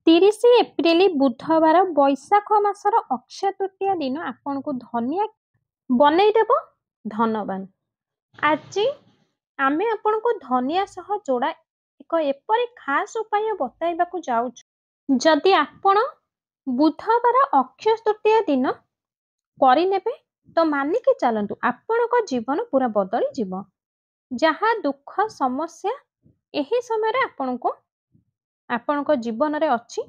30 April ବୁଧବାର बैशाख मासर अक्षय तृतीया दिन आपन को धनिया बनईदेव धनवान। आज आमे आपन को धनिया सह जोड़ा एक एपरी खास उपाय बताइबा को जाउछु। जदि आपण बुधवार अक्षय तृतीया दिन करिनेबे तो मानिके चलंतु आपण को जीवन पूरा बदली जीव। जहाँ दुख समस्या एही समय आपण को आपणक जीवन रे अछि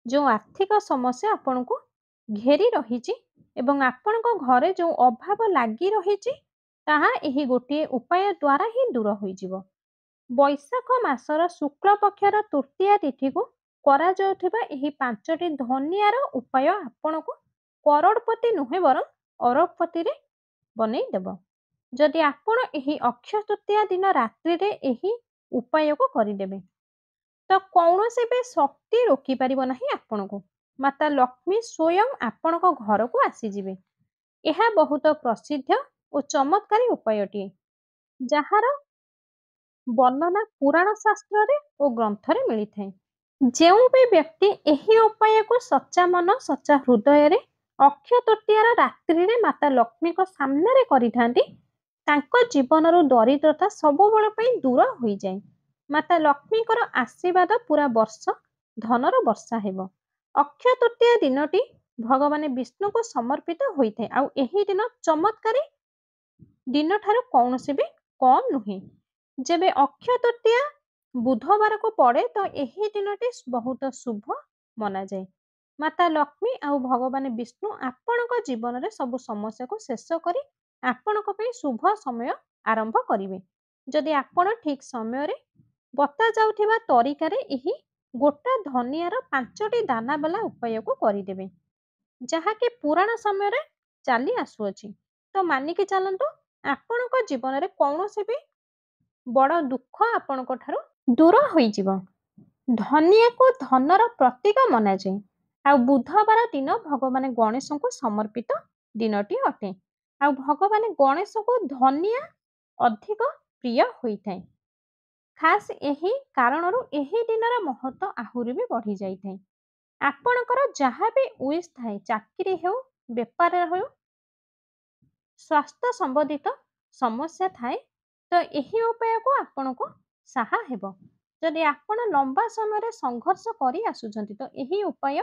जो आर्थिक समस्या आपण को घेरी रही एवं आपणक घरे जो अभाव लागी रही ताहा एही गोटे उपाय द्वारा ही दूर होई जिवो। बैशाख मासर शुक्ल पक्षर तृतीया तिथि को करा जाउथिबा एही 5टी धनियार उपाय आपण को करोड़पति नुहे बर अरबपति रे बनै देबो। जदि आपण एही अक्षय तृतीया दिन रात्रि रे एही उपाय को करिदेबे तो कौनसी भी शक्ति रोकी पारिबो नाही आपण को। माता लक्ष्मी स्वयं आपण को घर को आसीजिबे। यह बहुत प्रसिद्ध और चमत्कारी उपायटी जहार वर्णना पुराण शास्त्र रे और ग्रंथ रे मिली थाए। जेउ भी व्यक्ति एही उपाय को सच्चा मन सच्चा हृदय रे अक्षय तृतीयार रात्रि रे माता लक्ष्मी को सामने रे करिथांती तांको जीवन रो दरिद्रता सब बेले पई दूर होई जाए। माता लक्ष्मी को आशीर्वाद पूरा वर्ष धनर वर्षा हेबो। अक्षय तृतीया दिनटी भगवान विष्णु को समर्पित होइथे आउ एही दिन चमत्कारी दिन ठारो कौनसी भी कम नुहे। जेबे अक्षय तृतीया बुधवार को पड़े तो एही दिनटी बहुत शुभ मना जाए। माता लक्ष्मी आउ भगवान विष्णु आपणक जीवन रे सब समस्या को शेष करी आपणक पई शुभ समय आरंभ करिवे। जदि आपण ठीक समय रे बता जाउथिबा तरीका रे एही गोटा धनियार 5टी दाना वाला उपाय को करिदेबे जहा कि पुराण समय रे चली आसुअछि। तो मानिके चलंतु आपणक जीवन रे कौनसी भी बड़ दुख आपणक ठारो दूर होई जिवो। धनिया को धनर प्रतीक मना जाए आ बुधवार दिन भगवान गणेश को समर्पित दिनटी अटे। आ भगवान गणेश को धनिया अधिक प्रिय होइथाय। खास एही कारणरू एही दिनर महत्व आहुरी भी बढ़ी जाइथाय। आपणकर जहाँ भी उइस थाए चाकरी हेउ व्यापार हेउ स्वास्थ्य संबंधित समस्या थाए तो एही उपाय को आपण को साहा हेबो। जदि आपण लंबा समय रे संघर्ष करी आसुचंती तो एही उपाय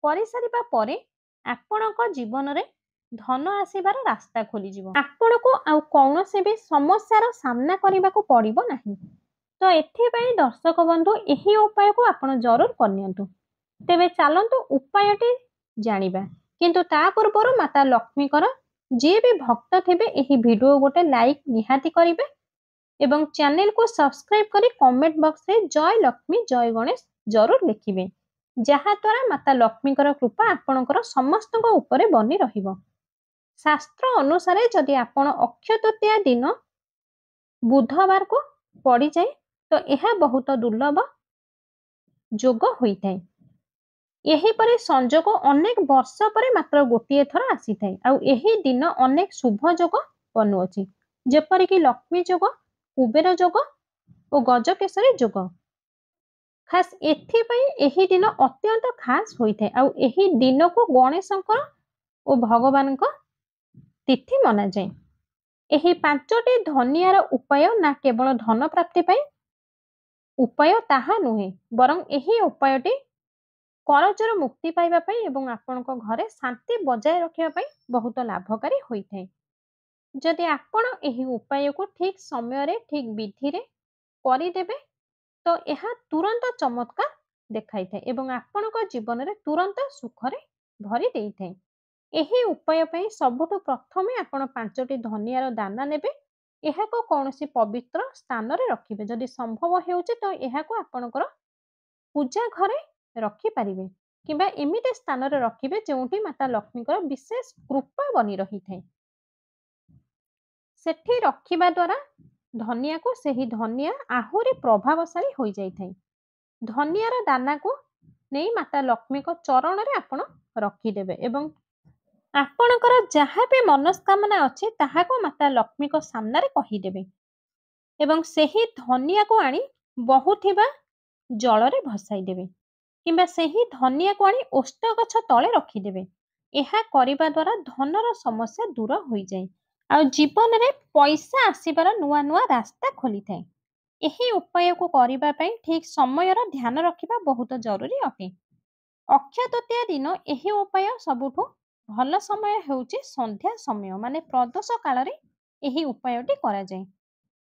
करि सारिबा परे आपणक जीवन रे धन आसीबार रास्ता खोली जिवो। आपण को आउ कौनसी भी समस्यार सामना करबा को पड़िबो नाही। तो एथिपाई दर्शक बंधु एही उपाय को आपण जरूर करनियंतु। तेबे चलंतु उपायटी जानिबा किंतु ता पूर्वरु माता लक्ष्मीकर जे भी भक्त थिबे एही वीडियो गोटे लाइक निहाती करिवे एवं चैनल को सब्सक्राइब करी कमेंट बॉक्स रे जय लक्ष्मी जय गणेश जरूर लिखिबे जहा द्वारा माता लक्ष्मीकर कृपा आपणकर समस्त उपरे बनी रहिबो। शास्त्र अनुसार जदि आपण अक्षय तृतीया दिन बुधवार को पड़ी जाए तो यह बहुत दुर्लभ जोग होइथाय। यही परे संजोग अनेक वर्ष परे मात्र गोटिए थर आसी थाए आउ एही दिन अनेक शुभ जोग बनुअछि जेपरि कि लक्ष्मी जोग कुबेर जोग और गजकेसरी जोग। खास एथिपाई एही दिन अत्यंत खास होइथाय आउ एही दिन को गणेशंकर और भगवान को तिथि मना जाए। एही 5टी धनियार उपाय ना केवल धन प्राप्ति पाई उपाय ताहा नुहे बरं एही उपायटी करजर मुक्ति पाइबा पाई एवं आपणक घरे शांति बजाय रखिबा पाई बहुत लाभकारी होइथाय। जदि आपण एही उपाय को ठीक समय रे ठीक विधि रे करि देबे तो यह तुरंत चमत्कार देखाई थाए एवं आपणक जीवन रे तुरंत सुख रे भरी देई थाए। एही उपाय पाई सबुठु प्रथमे आपण 5टी धनियार दाना नेबे यह को कौनसी पवित्र स्थान रे रखिबे। जदि संभव हेउचे तो यह को आपणकर पूजा घरे रखी पारिबे किबा एमिते स्थान रे रखिबे जेउठी माता लक्ष्मीकर विशेष कृपा बनी रही थाए। सेठी रखिबा द्वारा धनिया को सही धनिया आहुरी प्रभावशाली होई जाई थाए। धनियार दाना को नहीं माता लक्ष्मी को चरण रे आपण रखी देबे एवं आपणकर जहाँ भी मनस्कामना अच्छे ताहा को माता लक्ष्मी को सामने रे कही देबे एवं सही धनिया को आनी बहुथिबा जल रे भसाई देबे। କିମ୍ବା ସେହି ଧନିଆକୁ ଆଣି ଓସ୍ତ ଗଛ ତଳେ ରଖିଦେବେ। ଏହା କରିବା ଦ୍ୱାରା ଧନର ସମସ୍ୟା ଦୂର ହୋଇଯାଏ ଆଉ ଜୀବନରେ ପଇସା ଆସିବାର ନୂଆ ନୂଆ ରାସ୍ତା ଖୋଲିଥାଏ। ଏହି ଉପାୟକୁ କରିବା ପାଇଁ ଠିକ୍ ସମୟର ଧ୍ୟାନ ରଖିବା ବହୁତ ଜରୁରୀ ଅଟେ। ଅକ୍ଷୟ ତୃତୀୟା ଦିନ ଏହି ଉପାୟ ସବୁଠୁ ଭଲ ସମୟ ହେଉଛି ସନ୍ଧ୍ୟା ସମୟ, ମାନେ ପ୍ରଦୋଷ କାଳରେ ଏହି ଉପାୟଟି କରାଯାଏ,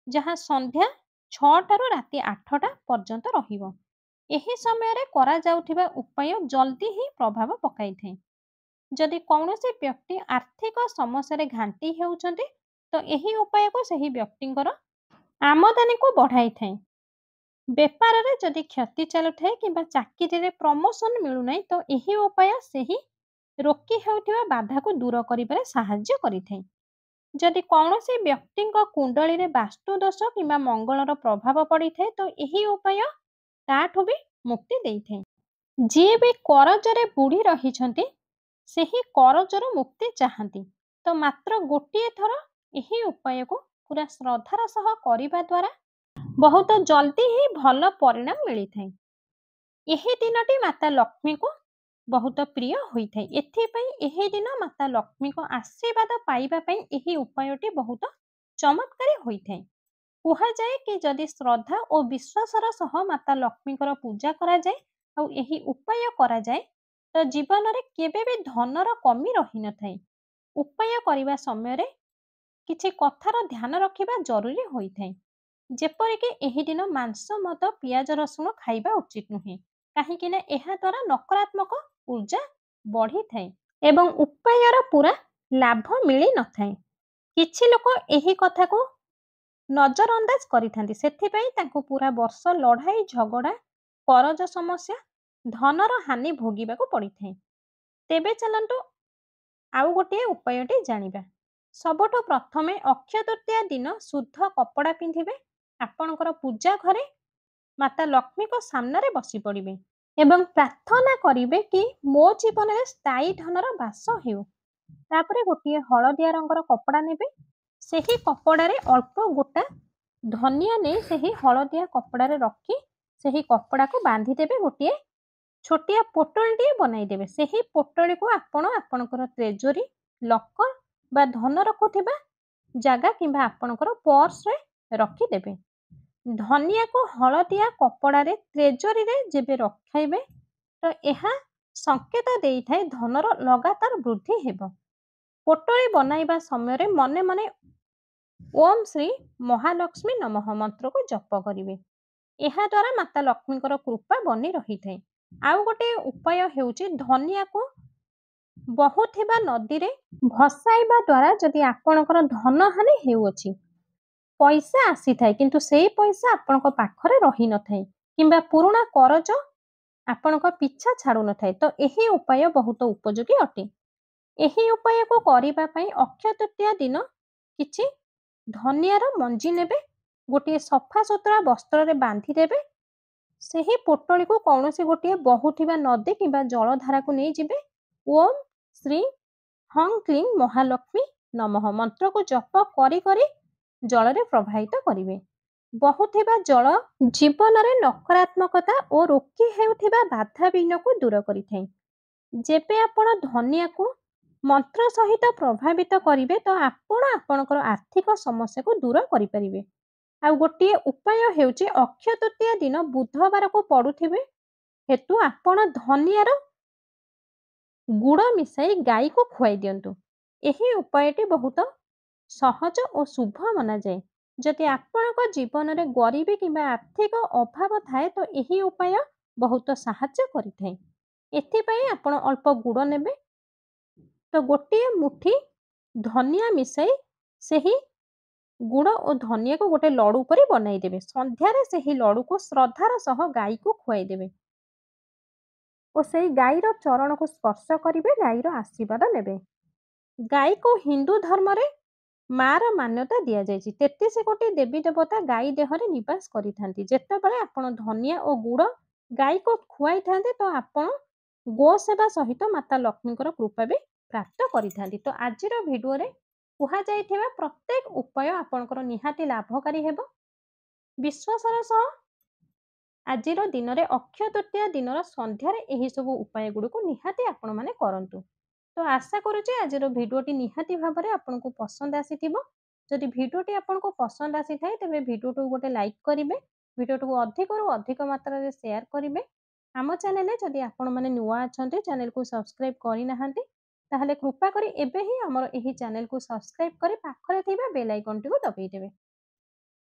ଯାହା ସନ୍ଧ୍ୟା 6ଟାରୁ ରାତି 8ଟା ପର୍ଯ୍ୟନ୍ତ ରହିବ। ଏହି ସମୟରେ କରାଯାଉଥିବା ଉପାୟ ଜଲ୍ଦି ହିଁ ପ୍ରଭାବ ପକାଇଥାଏ। ଯଦି କୌଣସି ବ୍ୟକ୍ତି ଆର୍ଥିକ ସମସ୍ୟାରେ ଘାଣ୍ଟି ହେଉଛନ୍ତି, ତ ଏହି ଉପାୟକୁ ସେହି ବ୍ୟକ୍ତିଙ୍କର ଆମଦାନୀକୁ ବଢ଼ାଇଥାଏ। ବେପାରରେ ଯଦି କ୍ଷତି ଚାଲୁଥାଏ କିମ୍ବା ଚାକିରିରେ ପ୍ରମୋସନ ମିଳୁନାହିଁ, ତ ଏହି ଉପାୟ ସେହି ରୋକି ହେଉଥିବା ବାଧାକୁ ଦୂର କରିବାରେ ସାହାଯ୍ୟ କରିଥାଏ। ଯଦି କୌଣସି ବ୍ୟକ୍ତିଙ୍କ କୁଣ୍ଡଳୀରେ ବାସ୍ତୁ ଦୋଷ କିମ୍ବା ମଙ୍ଗଳର ପ୍ରଭାବ ପଡ଼ିଥାଏ, ତ ଏହି ଉପାୟ ତାଠୁ ବି ମୁକ୍ତି ଦେଇଥାଏ। ଯିଏ ବି କରଜରେ ବୁଡ଼ି ରହିଛନ୍ତି, ସେହି କରଜରୁ ମୁକ୍ତି ଚାହାନ୍ତି, ତ ମାତ୍ର ଗୋଟିଏ ଥର ଏହି ଉପାୟକୁ ପୁରା ଶ୍ରଦ୍ଧାର ସହ କରିବା ଦ୍ୱାରା ବହୁତ ଜଲ୍ଦି ହିଁ ଭଲ ପରିଣାମ ମିଳିଥାଏ। ଏହି ଦିନଟି ମାତା ଲକ୍ଷ୍ମୀଙ୍କୁ ବହୁତ ପ୍ରିୟ ହୋଇଥାଏ। ଏଥିପାଇଁ ଏହି ଦିନ ମାତା ଲକ୍ଷ୍ମୀଙ୍କ ଆଶୀର୍ବାଦ ପାଇବା ପାଇଁ ଏହି ଉପାୟଟି ବହୁତ ଚମତ୍କାରୀ ହୋଇଥାଏ। କୁହାଯାଏ କି ଯଦି ଶ୍ରଦ୍ଧା ଓ ବିଶ୍ୱାସର ସହ ମାତା ଲକ୍ଷ୍ମୀଙ୍କର ପୂଜା କରାଯାଏ ଆଉ ଏହି ଉପାୟ କରାଯାଏ, ତ ଜୀବନରେ କେବେ ବି ଧନର କମି ରହିନଥାଏ। ଉପାୟ କରିବା ସମୟରେ କିଛି କଥାର ଧ୍ୟାନ ରଖିବା ଜରୁରୀ ହୋଇଥାଏ, ଯେପରିକି ଏହି ଦିନ ମାଂସ, ମଦ, ପିଆଜ ରସୁଣ ଖାଇବା ଉଚିତ ନୁହେଁ, କାହିଁକି ନା ଏହା ଦ୍ୱାରା ନକାରାତ୍ମକ ଊର୍ଜା ବଢ଼ିଥାଏ ଏବଂ ଉପାୟର ପୁରା ଲାଭ ମିଳିନଥାଏ। କିଛି ଲୋକ ଏହି କଥାକୁ ନଜରଅନ୍ଦାଜ କରିଥାନ୍ତି, ସେଥିପାଇଁ ତାଙ୍କୁ ପୁରା ବର୍ଷ ଲଢ଼ାଇ ଝଗଡ଼ା, କରଜ ସମସ୍ୟା, ଧନର ହାନି ଭୋଗିବାକୁ ପଡ଼ିଥାଏ। ତେବେ ଚାଲନ୍ତୁ ଆଉ ଗୋଟିଏ ଉପାୟଟି ଜାଣିବା। ସବୁଠୁ ପ୍ରଥମେ ଅକ୍ଷୟ ତୃତୀୟା ଦିନ ଶୁଦ୍ଧ କପଡ଼ା ପିନ୍ଧିବେ, ଆପଣଙ୍କର ପୂଜା ଘରେ ମାତା ଲକ୍ଷ୍ମୀଙ୍କ ସାମ୍ନାରେ ବସି ପଡ଼ିବେ ଏବଂ ପ୍ରାର୍ଥନା କରିବେ କି ମୋ ଜୀବନରେ ସ୍ଥାୟୀ ଧନର ବାସ ହେଉ। ତାପରେ ଗୋଟିଏ ହଳଦିଆ ରଙ୍ଗର କପଡ଼ା ନେବେ, ସେହି କପଡ଼ାରେ ଅଳ୍ପ ଗୋଟା ଧନିଆ ନେଇ ସେହି ହଳଦିଆ କପଡ଼ାରେ ରଖି ସେହି କପଡ଼ାକୁ ବାନ୍ଧିଦେବେ, ଗୋଟିଏ ଛୋଟିଆ ପୋଟଳଟିଏ ବନାଇଦେବେ। ସେହି ପୋଟଳୀକୁ ଆପଣ ଆପଣଙ୍କର ଟ୍ରେଜରୀ, ଲକର ବା ଧନ ରଖୁଥିବା ଜାଗା କିମ୍ବା ଆପଣଙ୍କର ପର୍ସରେ ରଖିଦେବେ। ଧନିଆକୁ ହଳଦିଆ କପଡ଼ାରେ ଟ୍ରେଜରୀରେ ଯେବେ ରଖାଇବେ, ତ ଏହା ସଂକେତ ଦେଇଥାଏ ଧନର ଲଗାତାର ବୃଦ୍ଧି ହେବ। ପୋଟଳୀ ବନାଇବା ସମୟରେ ମନେ ମନେ ଓମ୍ ଶ୍ରୀ ମହାଲକ୍ଷ୍ମୀ ନମଃ ମନ୍ତ୍ରକୁ ଜପ କରିବେ। ଏହା ଦ୍ୱାରା ମାତା ଲକ୍ଷ୍ମୀଙ୍କର କୃପା ବନି ରହିଥାଏ। ଆଉ ଗୋଟିଏ ଉପାୟ ହେଉଛି ଧନିଆକୁ ବହୁଥିବା ନଦୀରେ ଭସାଇବା ଦ୍ୱାରା ଯଦି ଆପଣଙ୍କର ଧନ ହାନି ହେଉଅଛି, ପଇସା ଆସିଥାଏ କିନ୍ତୁ ସେଇ ପଇସା ଆପଣଙ୍କ ପାଖରେ ରହିନଥାଏ କିମ୍ବା ପୁରୁଣା କରଜ ଆପଣଙ୍କ ପିଛା ଛାଡୁନଥାଏ, ତ ଏହି ଉପାୟ ବହୁତ ଉପଯୋଗୀ ଅଟେ। ଏହି ଉପାୟକୁ କରିବା ପାଇଁ ଅକ୍ଷୟ ତୃତୀୟା ଦିନ କିଛି ଧନିଆର ମଞ୍ଜି ନେବେ, ଗୋଟିଏ ସଫାସୁତୁରା ବସ୍ତ୍ରରେ ବାନ୍ଧିଦେବେ, ସେହି ପୋଟଳୀକୁ କୌଣସି ଗୋଟିଏ ବହୁଥିବା ନଦୀ କିମ୍ବା ଜଳଧାରାକୁ ନେଇଯିବେ। ଓମ୍ ଶ୍ରୀ ହଂ କ୍ଲିଂ ମହାଲକ୍ଷ୍ମୀ ନମଃ ମନ୍ତ୍ରକୁ ଜପ କରି କରି ଜଳରେ ପ୍ରବାହିତ କରିବେ। ବହୁଥିବା ଜଳ ଜୀବନରେ ନକାରାତ୍ମକତା ଓ ରୋକି ହେଉଥିବା ବାଧାବିଘ୍ନକୁ ଦୂର କରିଥାଏ। ଯେବେ ଆପଣ ଧନିଆକୁ ମନ୍ତ୍ର ସହିତ ପ୍ରଭାବିତ କରିବେ, ତ ଆପଣ ଆପଣଙ୍କର ଆର୍ଥିକ ସମସ୍ୟାକୁ ଦୂର କରିପାରିବେ। ଆଉ ଗୋଟିଏ ଉପାୟ ହେଉଛି ଅକ୍ଷୟ ତୃତୀୟା ଦିନ ବୁଧବାରକୁ ପଡୁଥିବେ ହେତୁ ଆପଣ ଧନିଆର ଗୁଡ଼ ମିଶାଇ ଗାଈକୁ ଖୁଆଇ ଦିଅନ୍ତୁ। ଏହି ଉପାୟଟି ବହୁତ ସହଜ ଓ ଶୁଭ ମନାଯାଏ। ଯଦି ଆପଣଙ୍କ ଜୀବନରେ ଗରିବୀ କିମ୍ବା ଆର୍ଥିକ ଅଭାବ ଥାଏ, ତ ଏହି ଉପାୟ ବହୁତ ସାହାଯ୍ୟ କରିଥାଏ। ଏଥିପାଇଁ ଆପଣ ଅଳ୍ପ ଗୁଡ଼ ନେବେ, ତ ଗୋଟିଏ ମୁଠି ଧନିଆ ମିଶାଇ ସେହି ଗୁଡ଼ ଓ ଧନିଆକୁ ଗୋଟେ ଲଡ଼ୁ କରି ବନାଇଦେବେ। ସନ୍ଧ୍ୟାରେ ସେହି ଲଡ଼ୁକୁ ଶ୍ରଦ୍ଧାର ସହ ଗାଈକୁ ଖୁଆଇଦେବେ ଓ ସେହି ଗାଈର ଚରଣକୁ ସ୍ପର୍ଶ କରିବେ, ଗାଈର ଆଶୀର୍ବାଦ ନେବେ। ଗାଈକୁ ହିନ୍ଦୁ ଧର୍ମରେ ମାର ମାନ୍ୟତା ଦିଆଯାଇଛି। 33 କୋଟି ଦେବୀ ଦେବତା ଗାଈ ଦେହରେ ନିବାସ କରିଥାନ୍ତି। ଯେତେବେଳେ ଆପଣ ଧନିଆ ଓ ଗୁଡ଼ ଗାଈକୁ ଖୁଆଇଥାନ୍ତି, ତ ଆପଣ ଗୋ ସେବା ସହିତ ମାତା ଲକ୍ଷ୍ମୀଙ୍କର କୃପା ବି ପ୍ରାପ୍ତ କରିଥାନ୍ତି। ତ ଆଜିର ଭିଡ଼ିଓରେ କୁହାଯାଇଥିବା ପ୍ରତ୍ୟେକ ଉପାୟ ଆପଣଙ୍କର ନିହାତି ଲାଭକାରୀ ହେବ। ବିଶ୍ୱାସର ସହ ଆଜିର ଦିନରେ ଅକ୍ଷୟ ତୃତୀୟା ଦିନର ସନ୍ଧ୍ୟାରେ ଏହି ସବୁ ଉପାୟ ଗୁଡ଼ିକୁ ନିହାତି ଆପଣମାନେ କରନ୍ତୁ। ତ ଆଶା କରୁଛି ଆଜିର ଭିଡ଼ିଓଟି ନିହାତି ଭାବରେ ଆପଣଙ୍କୁ ପସନ୍ଦ ଆସିଥିବ। ଯଦି ଭିଡ଼ିଓଟି ଆପଣଙ୍କୁ ପସନ୍ଦ ଆସିଥାଏ ତେବେ ଭିଡ଼ିଓଟିକୁ ଗୋଟେ ଲାଇକ୍ କରିବେ, ଭିଡ଼ିଓଟିକୁ ଅଧିକରୁ ଅଧିକ ମାତ୍ରାରେ ସେୟାର କରିବେ। ଆମ ଚ୍ୟାନେଲରେ ଯଦି ଆପଣମାନେ ନୂଆ ଅଛନ୍ତି, ଚ୍ୟାନେଲକୁ ସବସ୍କ୍ରାଇବ୍ କରିନାହାନ୍ତି, ତାହେଲେ କୃପା କରି ଏବେ ହିଁ ଆମର ଏହି ଚ୍ୟାନେଲକୁ ସବସ୍କ୍ରାଇବ୍ କରି ପାଖରେ ଥିବା ବେଲ୍ ଆଇକନଟିକୁ ଦବାଇ ଦେବେ।